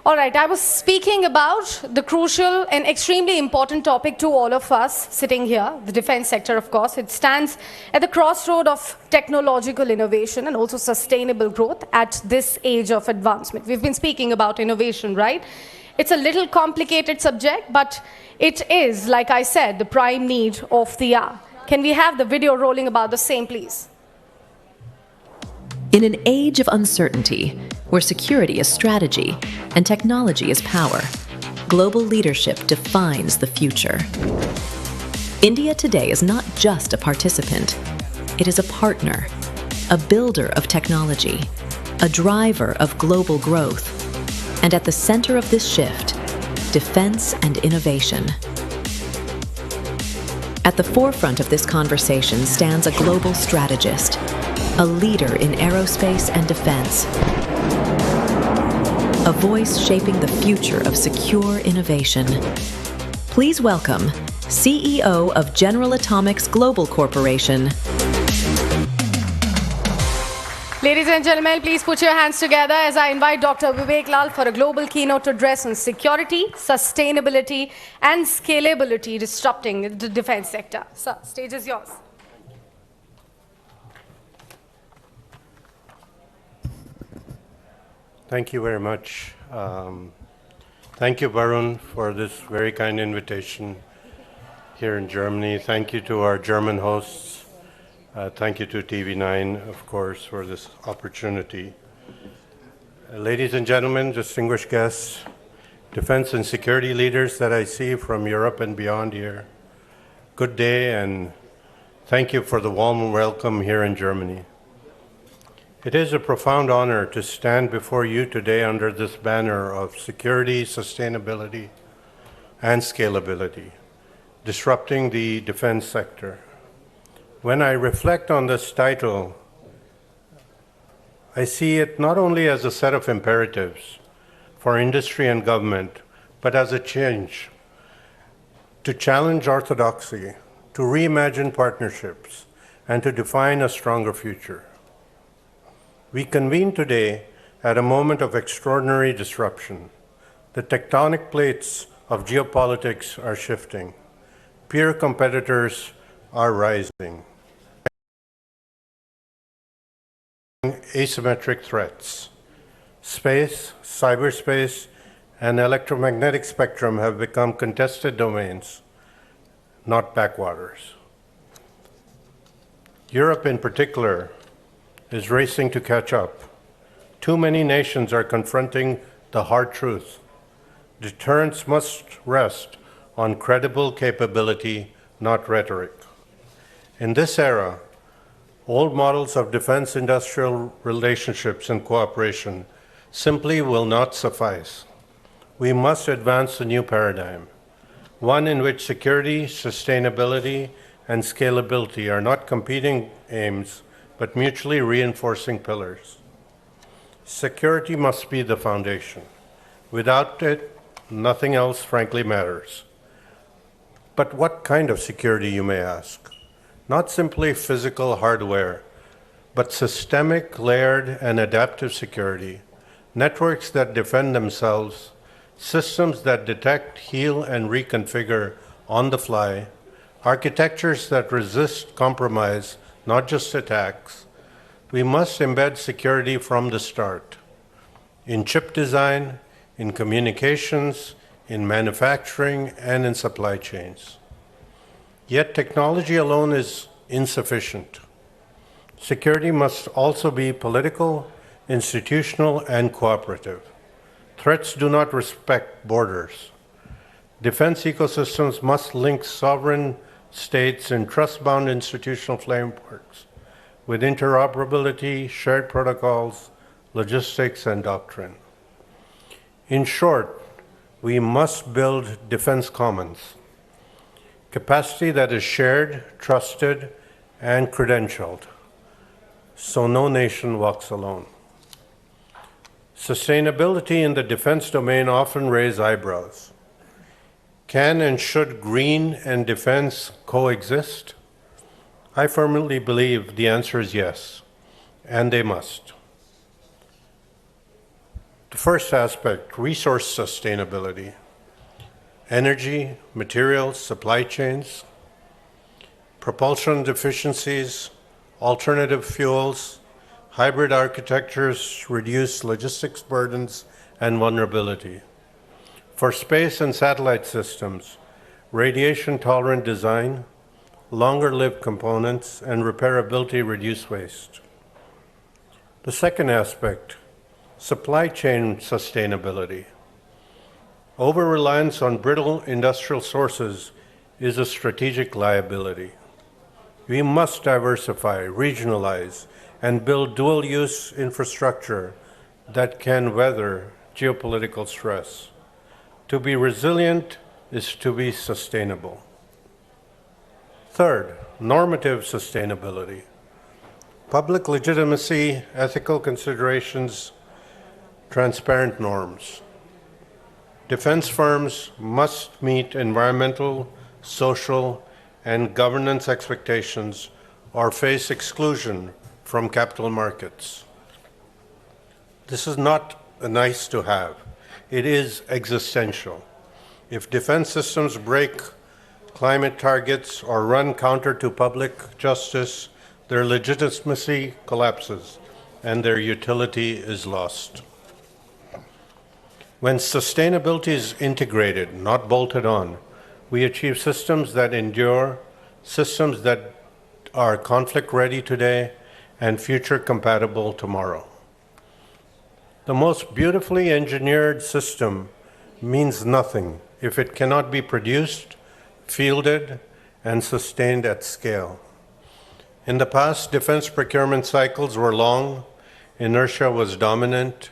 All right, I was speaking about the crucial and extremely important topic to all of us sitting here, the defense sector, of course. It stands at the crossroad of technological innovation and also sustainable growth at this age of advancement. We've been speaking about innovation, right? It's a little complicated subject, but it is, like I said, the prime need of the hour. Can we have the video rolling about the same, please? In an age of uncertainty, where security is strategy and technology is power, global leadership defines the future. India today is not just a participant. It is a partner, a builder of technology, a driver of global growth, and at the center of this shift, defense and innovation. At the forefront of this conversation stands a global strategist, a leader in aerospace and defense, a voice shaping the future of secure innovation. Please welcome CEO of General Atomics Global Corporation. Ladies and gentlemen, please put your hands together as I invite Dr. Vivek Lal for a global keynote address on security, sustainability, and scalability disrupting the defense sector. Sir, stage is yours. Thank you very much. Thank you, Varun, for this very kind invitation here in Germany. Thank you to our German hosts. Thank you to TV9, of course, for this opportunity. Ladies and gentlemen, distinguished guests, defense and security leaders that I see from Europe and beyond here, good day, and thank you for the warm welcome here in Germany. It is a profound honor to stand before you today under this banner of security, sustainability, and scalability, disrupting the defense sector. When I reflect on this title, I see it not only as a set of imperatives for industry and government, but as a change to challenge orthodoxy, to reimagine partnerships, and to define a stronger future. We convene today at a moment of extraordinary disruption. The tectonic plates of geopolitics are shifting. Peer competitors are rising. Asymmetric threats. Space, cyberspace, and electromagnetic spectrum have become contested domains, not backwaters. Europe in particular is racing to catch up. Too many nations are confronting the hard truth. Deterrence must rest on credible capability, not rhetoric. In this era, old models of defense-industrial relationships and cooperation simply will not suffice. We must advance a new paradigm, one in which security, sustainability, and scalability are not competing aims, but mutually reinforcing pillars. Security must be the foundation. Without it, nothing else frankly matters. But what kind of security, you may ask? Not simply physical hardware, but systemic, layered, and adaptive security, networks that defend themselves, systems that detect, heal, and reconfigure on the fly, architectures that resist compromise, not just attacks. We must embed security from the start, in chip design, in communications, in manufacturing, and in supply chains. Yet technology alone is insufficient. Security must also be political, institutional, and cooperative. Threats do not respect borders. Defense ecosystems must link sovereign states in trust-bound institutional frameworks with interoperability, shared protocols, logistics, and doctrine. In short, we must build defense commons, capacity that is shared, trusted, and credentialed, so no nation walks alone. Sustainability in the defense domain often raises eyebrows. Can and should green and defense coexist? I firmly believe the answer is yes, and they must. The first aspect, resource sustainability. Energy, materials, supply chains, propulsion deficiencies, alternative fuels, hybrid architectures reduce logistics burdens and vulnerability. For space and satellite systems, radiation-tolerant design, longer-lived components, and repairability reduce waste. The second aspect, supply chain sustainability. Over-reliance on brittle industrial sources is a strategic liability. We must diversify, regionalize, and build dual-use infrastructure that can weather geopolitical stress. To be resilient is to be sustainable. Third, normative sustainability. Public legitimacy, ethical considerations, transparent norms. Defense firms must meet environmental, social, and governance expectations or face exclusion from capital markets. This is not a nice to have. It is existential. If defense systems break climate targets or run counter to public justice, their legitimacy collapses and their utility is lost. When sustainability is integrated, not bolted on, we achieve systems that endure, systems that are conflict-ready today and future-compatible tomorrow. The most beautifully engineered system means nothing if it cannot be produced, fielded, and sustained at scale. In the past, defense procurement cycles were long, inertia was dominant,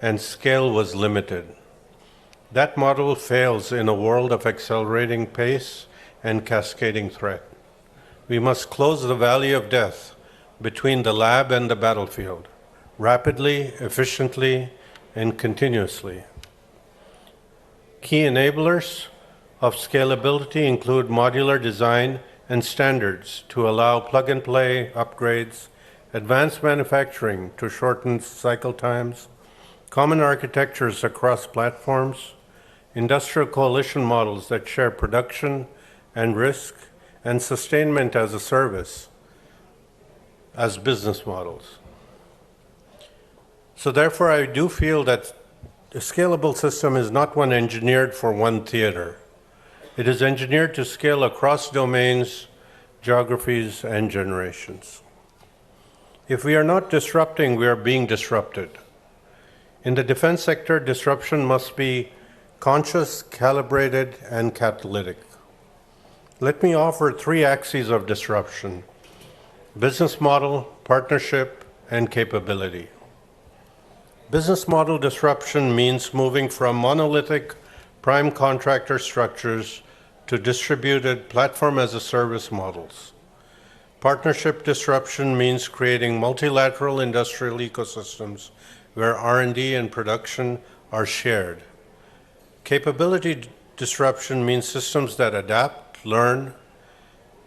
and scale was limited. That model fails in a world of accelerating pace and cascading threat. We must close the valley of death between the lab and the battlefield, rapidly, efficiently, and continuously. Key enablers of scalability include modular design and standards to allow plug-and-play upgrades, advanced manufacturing to shorten cycle times, common architectures across platforms, industrial coalition models that share production and risk, and sustainment as a service as business models. So therefore, I do feel that a scalable system is not one engineered for one theater. It is engineered to scale across domains, geographies, and generations. If we are not disrupting, we are being disrupted. In the defense sector, disruption must be conscious, calibrated, and catalytic. Let me offer 3 axes of disruption: business model, partnership, and capability. Business model disruption means moving from monolithic prime contractor structures to distributed platform-as-a-service models. Partnership disruption means creating multilateral industrial ecosystems where R&D and production are shared. Capability disruption means systems that adapt, learn,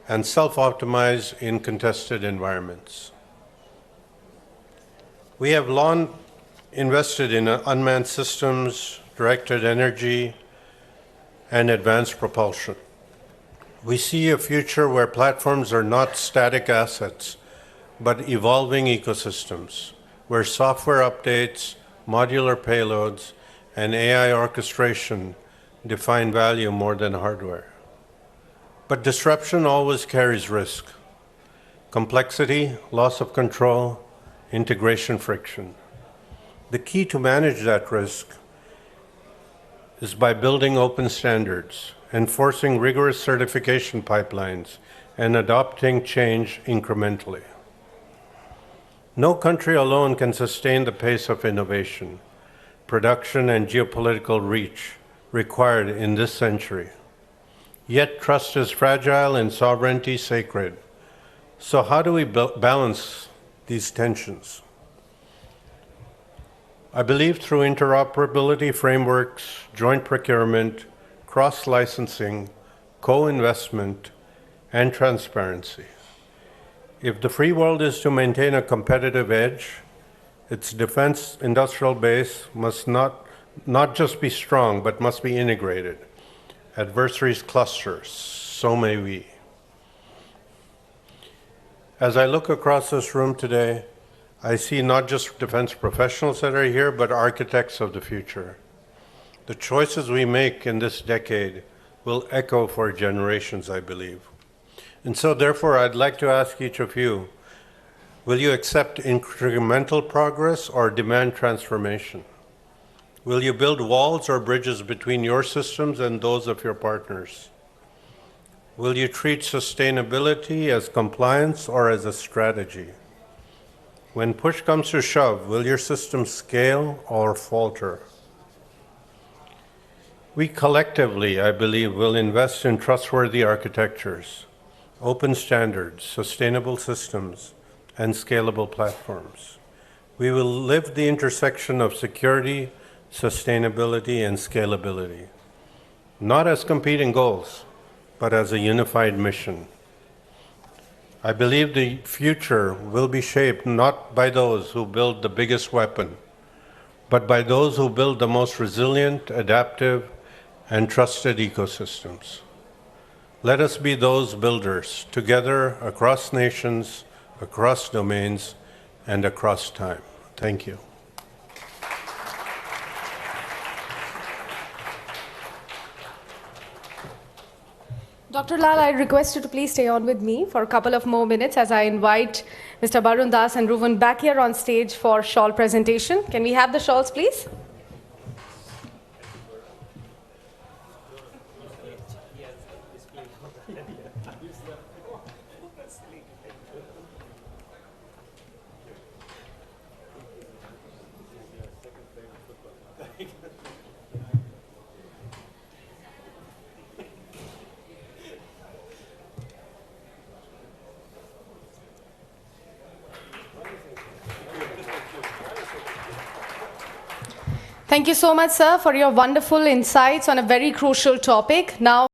and self-optimize in contested environments. We have long invested in unmanned systems, directed energy, and advanced propulsion. We see a future where platforms are not static assets, but evolving ecosystems, where software updates, modular payloads, and AI orchestration define value more than hardware. But disruption always carries risk: complexity, loss of control, integration friction. The key to manage that risk is by building open standards, enforcing rigorous certification pipelines, and adopting change incrementally. No country alone can sustain the pace of innovation, production, and geopolitical reach required in this century. Yet trust is fragile and sovereignty sacred. So how do we balance these tensions? I believe through interoperability frameworks, joint procurement, cross-licensing, co-investment, and transparency. If the free world is to maintain a competitive edge, Its defense industrial base must not just be strong, but must be integrated. Adversaries cluster, so may we. As I look across this room today, I see not just defense professionals that are here, but architects of the future. The choices we make in this decade will echo for generations, I believe. And so therefore, I'd like to ask each of you, will you accept incremental progress or demand transformation? Will you build walls or bridges between your systems and those of your partners? Will you treat sustainability as compliance or as a strategy? When push comes to shove, will your system scale or falter? We collectively, I believe, will invest in trustworthy architectures, open standards, sustainable systems, and scalable platforms. We will live the intersection of security, sustainability, and scalability, not as competing goals, but as a unified mission. I believe the future will be shaped not by those who build the biggest weapon, but by those who build the most resilient, adaptive, and trusted ecosystems. Let us be those builders, together across nations, across domains, and across time. Thank you. Dr. Lal, I request you to please stay on with me for a couple of more minutes as I invite Mr. Barun Das and Ruven back here on stage for shawl presentation. Can we have the shawls, please? Thank you so much, sir, for your wonderful insights on a very crucial topic. Now,